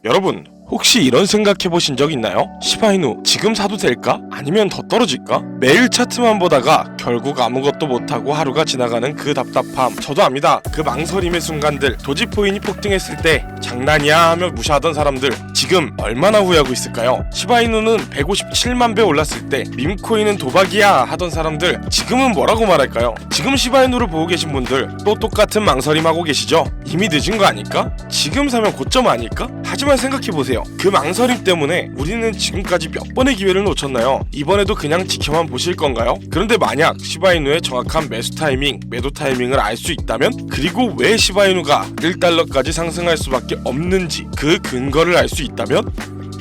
여러분, 혹시 이런 생각해 보신 적 있나요? 시바이누 지금 사도 될까? 아니면 더 떨어질까? 매일 차트만 보다가 결국 아무것도 못하고 하루가 지나가는 그 답답함 저도 압니다. 그 망설임의 순간들, 도지코인이 폭등했을 때 장난이야 하며 무시하던 사람들 지금 얼마나 후회하고 있을까요? 시바이누는 157만 배 올랐을 때 밈코인은 도박이야 하던 사람들 지금은 뭐라고 말할까요? 지금 시바이누를 보고 계신 분들 또 똑같은 망설임하고 계시죠? 이미 늦은 거 아닐까? 지금 사면 고점 아닐까? 하지만 생각해보세요. 그 망설임 때문에 우리는 지금까지 몇 번의 기회를 놓쳤나요? 이번에도 그냥 지켜만 보실 건가요? 그런데 만약 시바이누의 정확한 매수 타이밍, 매도 타이밍을 알 수 있다면, 그리고 왜 시바이누가 1달러까지 상승할 수밖에 없는지 그 근거를 알 수 있다면,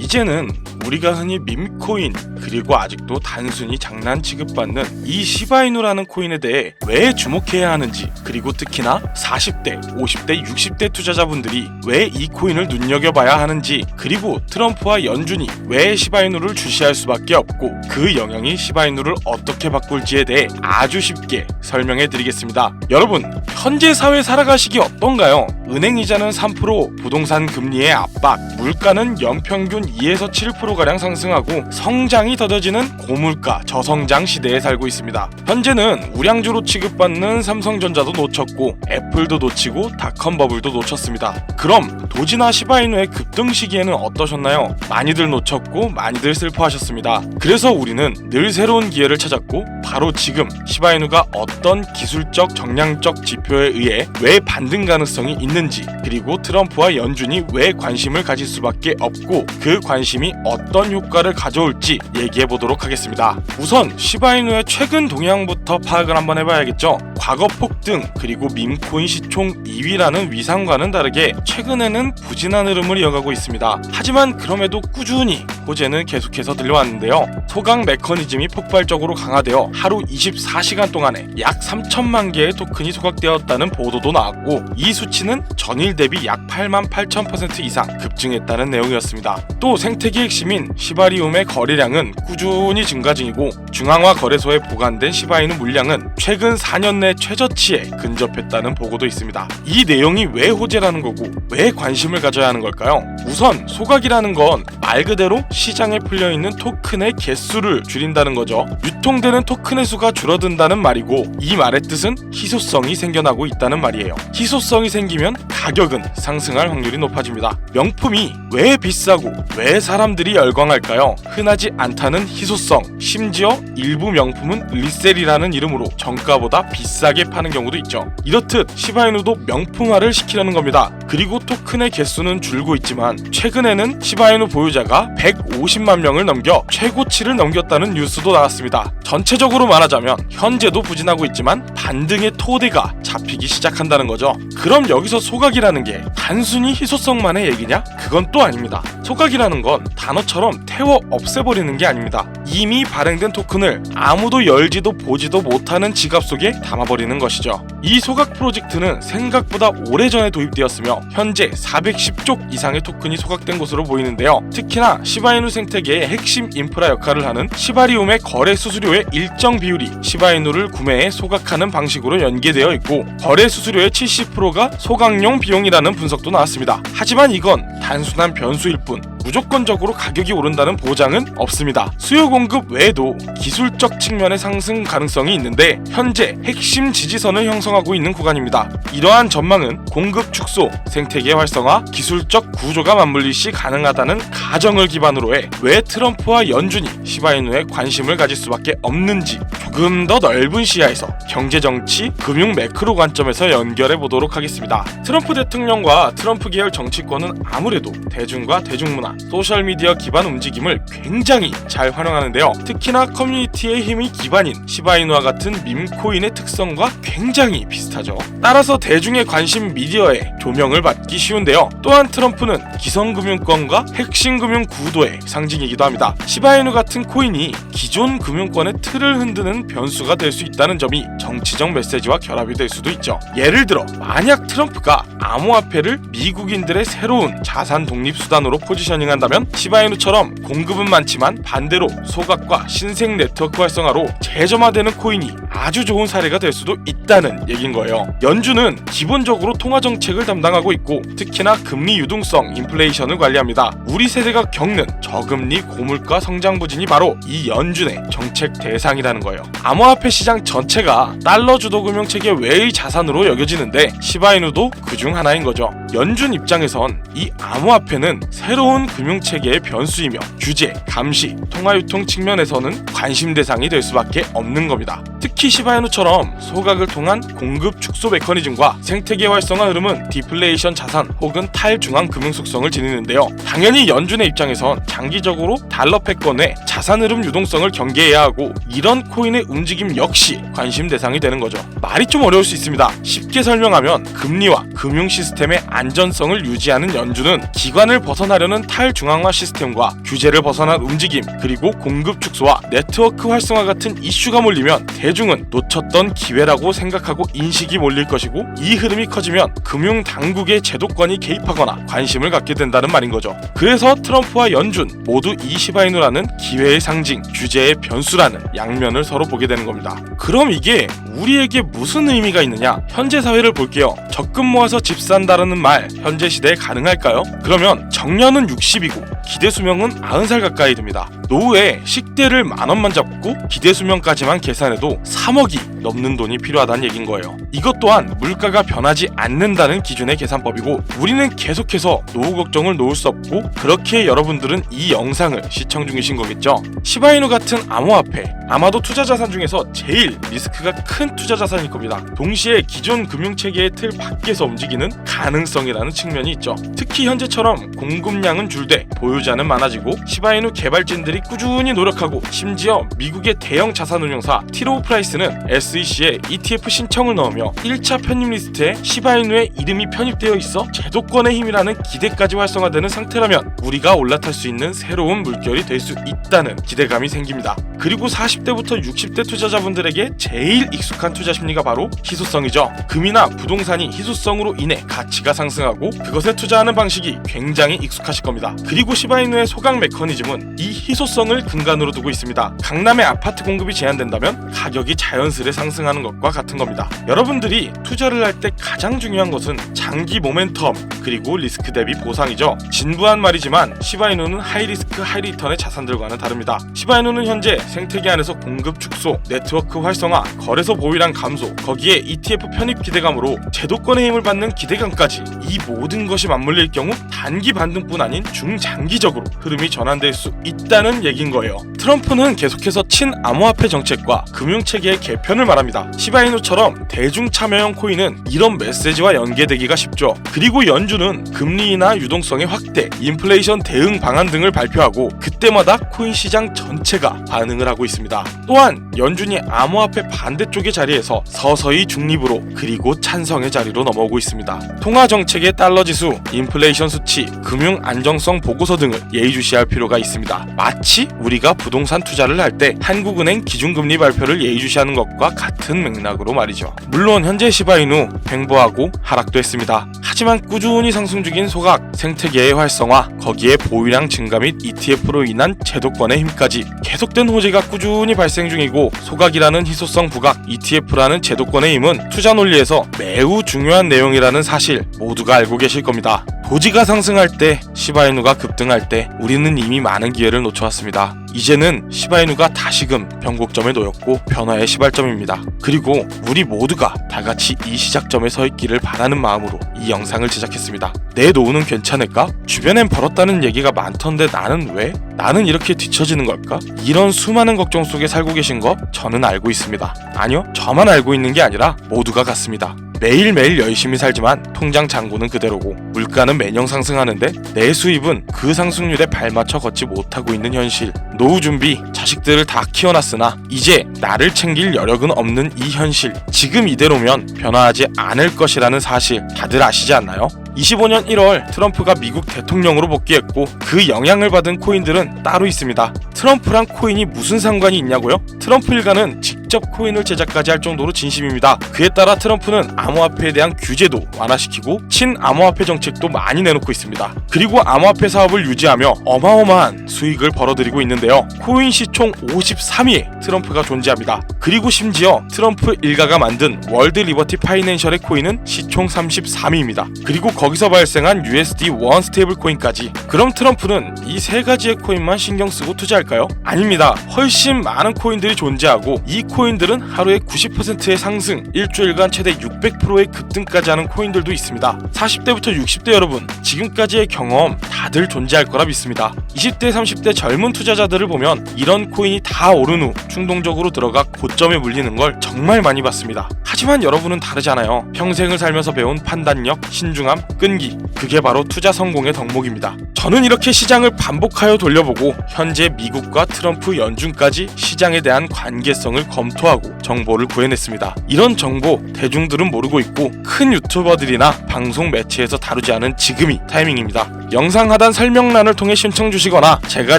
이제는 우리가 흔히 밈코인 그리고 아직도 단순히 장난 취급받는 이 시바이누라는 코인에 대해 왜 주목해야 하는지, 그리고 특히나 40대, 50대, 60대 투자자분들이 왜 이 코인을 눈여겨봐야 하는지, 그리고 트럼프와 연준이 왜 시바이누를 주시할 수밖에 없고 그 영향이 시바이누를 어떻게 바꿀지에 대해 아주 쉽게 설명해 드리겠습니다. 여러분, 현재 사회 살아가시기 어떤가요? 은행 이자는 3%, 부동산 금리의 압박, 물가는 연평균 2에서 7%가량 상승하고 성장이 더뎌지는 고물가, 저성장 시대에 살고 있습니다. 현재는 우량주로 취급받는 삼성전자도 놓쳤고 애플도 놓치고 닷컴 버블도 놓쳤습니다. 그럼 도지나 시바이누의 급등 시기에는 어떠셨나요? 많이들 놓쳤고 많이들 슬퍼하셨습니다. 그래서 우리는 늘 새로운 기회를 찾았고 바로 지금 시바이누가 어떤 기술적, 정량적 지표에 의해 왜 반등 가능성이 있는지, 그리고 트럼프와 연준이 왜 관심을 가질 수밖에 없고 그 관심이 어떤 효과를 가져올지 얘기해 보도록 하겠습니다. 우선 시바이누의 최근 동향부터 파악을 한번 해봐야겠죠. 과거 폭등 그리고 밈코인 시총 2위라는 위상과는 다르게 최근에는 부진한 흐름을 이어가고 있습니다. 하지만 그럼에도 꾸준히 호재는 계속해서 들려왔는데요. 소각 메커니즘이 폭발적으로 강화되어 하루 24시간 동안에 약 3천만 개의 토큰이 소각되었다는 보도도 나왔고, 이 수치는 전일 대비 약 8만 8천% 이상 급증했다는 내용이었습니다. 또 생태계 핵심인 시바리움의 거래량은 꾸준히 증가 중이고, 중앙화 거래소에 보관된 시바이누 물량은 최근 4년 내 최저치에 근접했다는 보고도 있습니다. 이 내용이 왜 호재라는 거고 왜 관심을 가져야 하는 걸까요? 우선 소각이라는 건 말 그대로 시장에 풀려있는 토큰의 개수를 줄인다는 거죠. 유통되는 토큰의 수가 줄어든다는 말이고, 이 말의 뜻은 희소성이 생겨나고 있다는 말이에요. 희소성이 생기면 가격은 상승할 확률이 높아집니다. 명품이 왜 비싸고 왜 사람들이 열광할까요? 흔하지 않다는 희소성, 심지어 일부 명품은 리셀이라는 이름으로 정가보다 비싸게 파는 경우도 있죠. 이렇듯 시바이누도 명품화를 시키려는 겁니다. 그리고 토큰의 개수는 줄고 있지만 최근에는 시바이누 보유자가 150만 명을 넘겨 최고치를 넘겼다는 뉴스도 나왔습니다. 전체적으로 말하자면 현재도 부진하고 있지만 반등의 토대가 잡히기 시작한다는 거죠. 그럼 여기서 소각이라는 게 단순히 희소성만의 얘기냐? 그건 또 아닙니다. 소각이라는 건 단어처럼 태워 없애버리는 게 아닙니다. 이미 발행된 토큰을 아무도 열지도 보지도 못하는 지갑 속에 담아버리는 것이죠. 이 소각 프로젝트는 생각보다 오래전에 도입되었으며 현재 410쪽 이상의 토큰이 소각된 것으로 보이는데요. 특히나 시바이누 생태계의 핵심 인프라 역할을 하는 시바리움의 거래 수수료의 일정 비율이 시바이누를 구매해 소각하는 방식으로 연계되어 있고, 거래 수수료의 70%가 소각용 비용이라는 분석도 나왔습니다. 하지만 이건 단순한 변수일 뿐 무조건적으로 가격이 오른다는 보장은 없습니다. 수요 공급 외에도 기술적 측면의 상승 가능성이 있는데 현재 핵심 지지선을 형성하고 있는 구간입니다. 이러한 전망은 공급 축소, 생태계 활성화, 기술적 구조가 맞물릴 시 가능하다는 가정을 기반으로 해 왜 트럼프와 연준이 시바이누에 관심을 가질 수밖에 없는지 조금 더 넓은 시야에서 경제, 정치, 금융 매크로 관점에서 연결해 보도록 하겠습니다. 트럼프 대통령과 트럼프 계열 정치권은 아무래도 대중과 대중문화, 소셜미디어 기반 움직임을 굉장히 잘 활용하는데요. 특히나 커뮤니티의 힘이 기반인 시바이누와 같은 밈코인의 특성과 굉장히 비슷하죠. 따라서 대중의 관심 미디어에 조명을 받기 쉬운데요. 또한 트럼프는 기성금융권과 핵심 금융 구도의 상징이기도 합니다. 시바이누 같은 코인이 기존 금융권의 틀을 흔드는 변수가 될 수 있다는 점이 정치적 메시지와 결합이 될 수도 있죠. 예를 들어 만약 트럼프가 암호화폐를 미국인들의 새로운 자산 독립 수단으로 포지셔닝한다면 시바이누처럼 공급은 많지만 반대로 소각과 신생 네트워크 활성화로 재점화되는 코인이 아주 좋은 사례가 될 수도 있다는 얘긴 거예요. 연준은 기본적으로 통화 정책을 담당하고 있고 특히나 금리 유동성, 인플레이션을 관리합니다. 우리 세대가 겪는 저금리 고물가 성장 부진이 바로 이 연준의 정책 대상이라는 거예요. 암호화폐 시장 전체가 달러 주도 금융 체계 외의 자산으로 여겨지는데 시바이누도 그중 하나인 거죠. 연준 입장에선 이 암호화폐는 새로운 금융 체계의 변수이며 규제, 감시, 통화 유통 측면에서는 관심 대상이 될 수밖에 없는 겁니다. 특히 시바이누처럼 소각을 통한 공급 축소 메커니즘과 생태계 활성화 흐름은 디플레이션 자산 혹은 탈중앙 금융 속성을 지니는데요. 당연히 연준의 입장에선 장기적으로 달러 패권의 자산 흐름 유동성을 경계해야 하고 이런 코인의 움직임 역시 관심 대상이 되는 거죠. 말이 좀 어려울 수 있습니다. 쉽게 설명하면 금리와 금융 시스템의 안전성을 유지하는 연준은 기관을 벗어나려는 탈중앙화 시스템과 규제를 벗어난 움직임 그리고 공급 축소와 네트워크 활성화 같은 이슈가 몰리면 대중은 놓쳤던 기회라고 생각하고 인식이 몰릴 것이고 이 흐름이 커지면 금융 당국의 제도권이 개입하거나 관심을 갖게 된다는 말인 거죠. 그래서 트럼프와 연준 모두 이 시바이누라는 기회의 상징, 규제의 변수라는 양면을 서로 보게 되는 겁니다. 그럼 이게 우리에게 무슨 의미가 있느냐? 현재 사회를 볼게요. 적금 모아서 집 산다라는 말 현재 시대에 가능할까요? 그러면 정년은 60이고 기대 수명은 90살 가까이 됩니다. 노후에 식대를 10,000원만 잡고 기대 수명까지만 계산해도 3억이 넘는 돈이 필요하다는 얘긴 거예요. 이것 또한 물가가 변하지 않는다는 기준의 계산법이고 우리는 계속해서 노후 걱정을 놓을 수 없고 그렇게 여러분들은 이 영상을 시청 중이신 거겠죠. 시바이누 같은 암호화폐 아마도 투자자산 중에서 제일 리스크가 큰 투자자산일 겁니다. 동시에 기존 금융체계의 틀 밖에서 움직이는 가능성이라는 측면이 있죠. 특히 현재처럼 공급량은 줄되 보유자는 많아지고 시바이누 개발진들이 꾸준히 노력하고 심지어 미국의 대형 자산운용사 티로우 프라이스는 SEC에 ETF 신청을 넣으며 1차 편입 리스트에 시바이누의 이름이 편입되어 있어 제도권의 힘이라는 기대까지 활성화되는 상태라면 우리가 올라탈 수 있는 새로운 물결이 될 수 있다는 기대감이 생깁니다. 그리고 40대부터 60대 투자자분들에게 제일 익숙한 투자 심리가 바로 희소성이죠. 금이나 부동산이 희소성으로 인해 가치가 상승하고 그것에 투자하는 방식이 굉장히 익숙하실 겁니다. 그리고 시바이누의 소각 메커니즘은 이 희소성을 근간으로 두고 있습니다. 강남의 아파트 공급이 제한된다면 가격이 자연스레 상승하는 것과 같은 겁니다. 여러분들이 투자를 할 때 가장 중요한 것은 장기 모멘텀 그리고 리스크 대비 보상이죠. 진부한 말이지만 시바이누는 하이리스크 하이리턴의 자산들과는 다릅니다. 시바이누는 현재 생태계 안에서 공급 축소, 네트워크 활성화, 거래소 보유량 감소, 거기에 ETF 편입 기대감으로 제도권의 힘을 받는 기대감까지 이 모든 것이 맞물릴 경우 단기 반등뿐 아닌 중장기적으로 흐름이 전환될 수 있다는 얘긴 거예요. 트럼프는 계속해서 친암호화폐 정책과 금융체계의 개편을 말합니다. 시바이누처럼 대중 참여형 코인은 이런 메시지와 연계되기가 쉽죠. 그리고 연준은 금리나 유동성의 확대, 인플레이션 대응 방안 등을 발표하고 그때마다 코인 시장 전체가 반응을 하고 있습니다. 또한 연준이 암호화폐 반대쪽의 자리에서 서서히 중립으로 그리고 찬성의 자리로 넘어오고 있습니다. 통화 정책의 달러 지수, 인플레이션 수치, 금융 안정성 보고서 등을 예의주시할 필요가 있습니다. 마치 우리가 부동산 투자를 할 때 한국은행 기준금리 발표를 예의주시하는 것과 같은 맥락으로 말이죠. 물론 현재 시바이누 횡보하고 하락도 했습니다. 하지만 꾸준히 상승 중인 소각, 생태계의 활성화, 거기에 보유량 증가 및 ETF로 인한 제도권의 힘까지 계속된 호재가 꾸준히 발생 중이고 소각이라는 희소성 부각, ETF라는 제도권의 힘은 투자 논리에서 매우 중요한 내용이라는 사실 모두가 알고 계실 겁니다. 도지가 상승할 때, 시바이누가 급등할 때 우리는 이미 많은 기회를 놓쳐왔습니다. 이제는 시바이누가 다시금 변곡점에 놓였고 변화의 시발점입니다. 그리고 우리 모두가 다같이 이 시작점에 서 있기를 바라는 마음으로 이 영상을 제작했습니다. 내 노후는 괜찮을까? 주변엔 벌었다는 얘기가 많던데 나는 왜? 나는 이렇게 뒤처지는 걸까? 이런 수많은 걱정 속에 살고 계신 거 저는 알고 있습니다. 아니요, 저만 알고 있는 게 아니라 모두가 같습니다. 매일매일 열심히 살지만 통장 잔고는 그대로고 물가는 매년 상승하는데 내 수입은 그 상승률에 발맞춰 걷지 못하고 있는 현실. 노후 준비, 자식들을 다 키워놨으나 이제 나를 챙길 여력은 없는 이 현실. 지금 이대로면 변화하지 않을 것이라는 사실 다들 아시지 않나요? 25년 1월 트럼프가 미국 대통령으로 복귀했고 그 영향을 받은 코인들은 따로 있습니다. 트럼프랑 코인이 무슨 상관이 있냐고요? 트럼프 일가는 직접 코인을 제작까지 할 정도로 진심입니다. 그에 따라 트럼프는 암호화폐에 대한 규제도 완화시키고 친암호화폐 정책도 많이 내놓고 있습니다. 그리고 암호화폐 사업을 유지하며 어마어마한 수익을 벌어들이고 있는데요. 코인 시총 53위에 트럼프가 존재합니다. 그리고 심지어 트럼프 일가가 만든 월드 리버티 파이낸셜의 코인은 시총 33위입니다. 그리고 거기서 발생한 USD1 스테이블 코인까지. 그럼 트럼프는 이 세 가지의 코인만 신경 쓰고 투자할까요? 아닙니다. 훨씬 많은 코인들이 존재하고 이 코인들은 하루에 90%의 상승, 일주일간 최대 600%의 급등까지 하는 코인들도 있습니다. 40대부터 60대 여러분, 지금까지의 경험 다들 존재할 거라 믿습니다. 20대, 30대 젊은 투자자들을 보면 이런 코인이 다 오른 후 충동적으로 들어가 고점에 물리는 걸 정말 많이 봤습니다. 하지만 여러분은 다르잖아요. 평생을 살면서 배운 판단력, 신중함, 끈기, 그게 바로 투자 성공의 덕목입니다. 저는 이렇게 시장을 반복하여 돌려보고 현재 미국과 트럼프 연준까지 시장에 대한 관계성을 검토하고 정보를 구해냈습니다. 이런 정보 대중들은 모르고 있고 큰 유튜버들이나 방송 매체에서 다루지 않은 지금이 타이밍입니다. 영상 하단 설명란을 통해 신청 주시거나 제가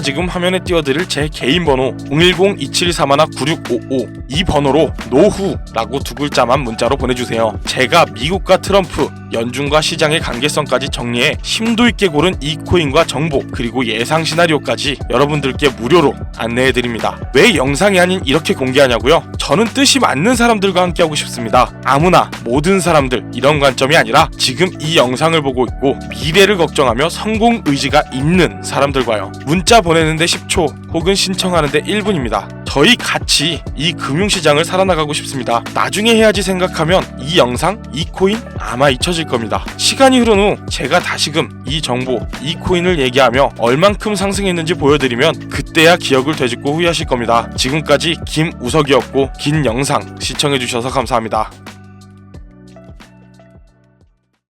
지금 화면에 띄워드릴 제 개인 번호 010-2731-9655 이 번호로 노후라고 두 글자만 문자로 보내주세요. 제가 미국과 트럼프, 연준과 시장의 관계성까지 정리해 심도 있게 고른 이 코인과 정보 그리고 예상 시나리오까지 여러분들께 무료로 안내해드립니다. 왜 영상이 아닌 이렇게 공개하냐고요? 저는 뜻이 맞는 사람들과 함께하고 싶습니다. 아무나 모든 사람들 이런 관점이 아니라 지금 이 영상을 보고 있고 미래를 걱정하며 성공 의지가 있는 사람들과요. 문자 보내는데 10초 혹은 신청하는데 1분입니다. 저희 같이 이 금융시장을 살아나가고 싶습니다. 나중에 해야지 생각하면 이 영상, 이 코인 아마 잊혀질 겁니다. 시간이 흐른 후 제가 다시금 이 정보, 이 코인을 얘기하며 얼만큼 상승했는지 보여드리면 그때야 기억을 되짚고 후회하실 겁니다. 지금까지 김우석이었고 긴 영상 시청해주셔서 감사합니다.